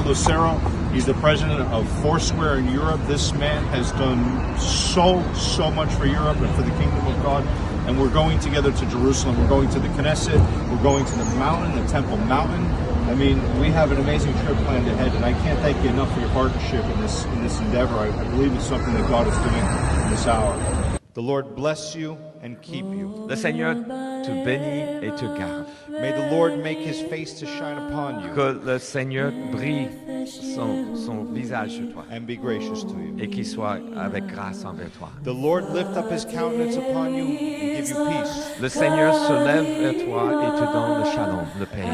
Lucero. He's the president of Foursquare in Europe. This man has done so much for Europe and for the kingdom of God. And we're going together to Jerusalem. We're going to the Knesset. We're going to the mountain, the Temple Mountain. I mean, we have an amazing trip planned ahead, and I can't thank you enough for your partnership in this endeavor. I believe it's something that God is doing in this hour. The Lord bless you and keep you. Le Seigneur te bénit et te garde. May the Lord make his face to shine upon you. Que le Seigneur brille son visage sur toi And be gracious to you. et qu'il soit avec grâce envers toi. The Lord lift up his countenance upon you and give you peace. Le Seigneur se lève vers toi et te donne le shalom, le paix.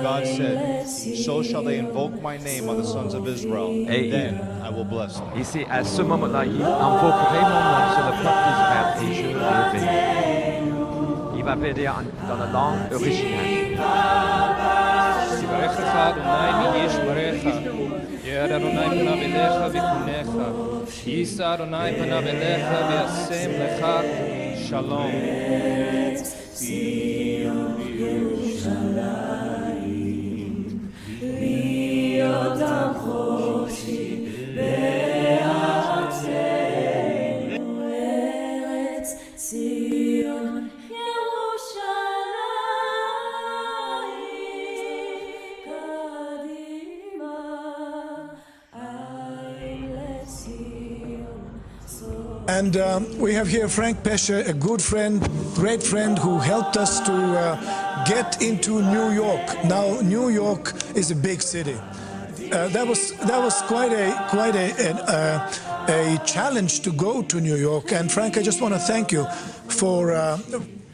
God said, so shall they invoke my name on the sons of Israel, and then I will bless them. Ici, à ce moment-là, il invoquerait mon nom sur le peuple d'Israël et je le bénirai. Il va bénir dans la langue originale. יברכך אדוני וישמרך, יאר אדוני פניו אליך ויחונך, יישא אדוני פניו אליך וישם לך שלום. And we have here Frank Pesce, a good friend, great friend, who helped us to get into New York. Now, New York is a big city. That was quite a challenge to go to New York. And Frank, I just want to thank you for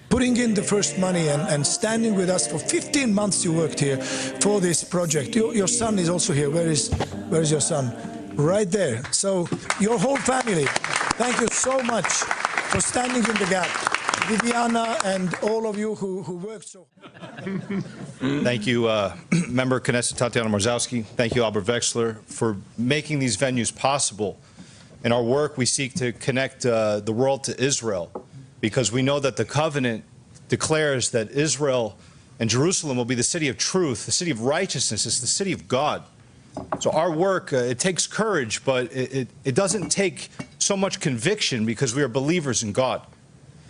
putting in the first money and standing with us for 15 months. You worked here for this project. Your son is also here. Where is your son? Right there. So your whole family, thank you so much for standing in the gap. Viviana and all of you who worked so hard. Thank you, Member Knesset Tatiana Mazarsky. Thank you, Albert Veksler, for making these venues possible. In our work, we seek to connect the world to Israel, because we know that the covenant declares that Israel and Jerusalem will be the city of truth, the city of righteousness. It's the city of God. So our work, it takes courage, but it doesn't take so much conviction, because we are believers in God.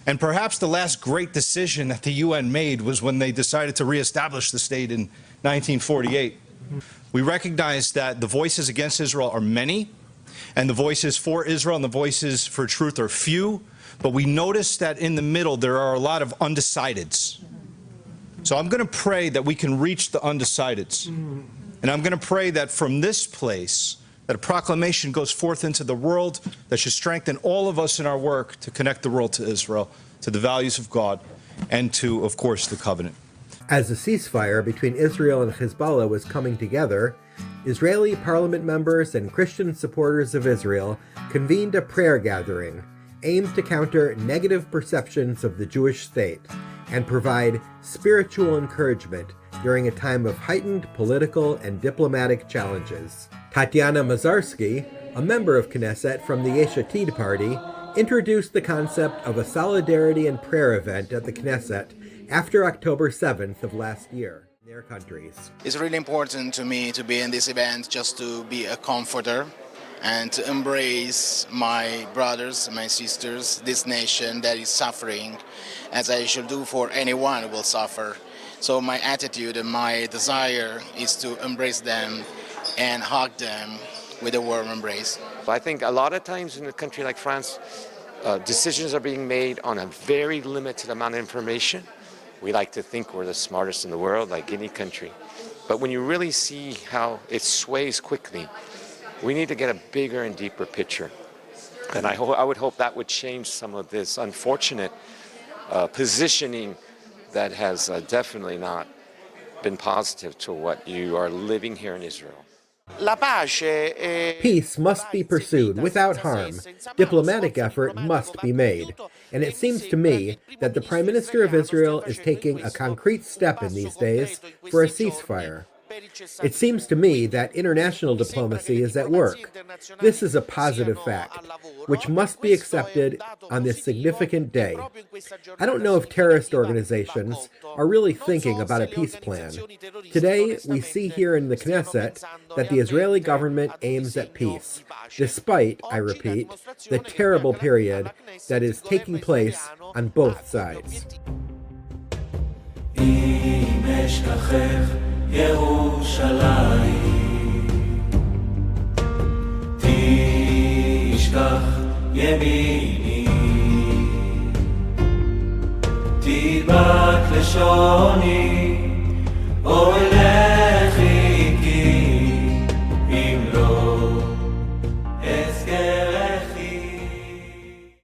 And perhaps the last great decision that the UN made was when they decided to reestablish the state in 1948. We recognize that the voices against Israel are many, and the voices for Israel and the voices for truth are few, but we notice that in the middle there are a lot of undecideds. So I'm going to pray that we can reach the undecideds. And I'm going to pray that from this place, that a proclamation goes forth into the world that should strengthen all of us in our work to connect the world to Israel, to the values of God, and to, of course, the covenant. As a ceasefire between Israel and Hezbollah was coming together, Israeli parliament members and Christian supporters of Israel convened a prayer gathering aimed to counter negative perceptions of the Jewish state and provide spiritual encouragement during a time of heightened political and diplomatic challenges. Tatiana Mazarsky, a member of Knesset from the Yesh Atid party, introduced the concept of a solidarity and prayer event at the Knesset after October 7th of last year in their countries. It's really important to me to be in this event, just to be a comforter and to embrace my brothers, my sisters, this nation that is suffering, as I should do for anyone who will suffer. So my attitude and my desire is to embrace them and hug them with a warm embrace. I think a lot of times in a country like France, decisions are being made on a very limited amount of information. We like to think we're the smartest in the world, like any country. But when you really see how it sways quickly, we need to get a bigger and deeper picture. And I would hope that would change some of this unfortunate positioning that has definitely not been positive to what you are living here in Israel. Peace must be pursued without harm. Diplomatic effort must be made. And it seems to me that the Prime Minister of Israel is taking a concrete step in these days for a ceasefire. It seems to me that international diplomacy is at work. This is a positive fact, which must be accepted on this significant day. I don't know if terrorist organizations are really thinking about a peace plan. Today, we see here in the Knesset that the Israeli government aims at peace, despite, I repeat, the terrible period that is taking place on both sides. ירושלים תשכח ימיני תדבק לשון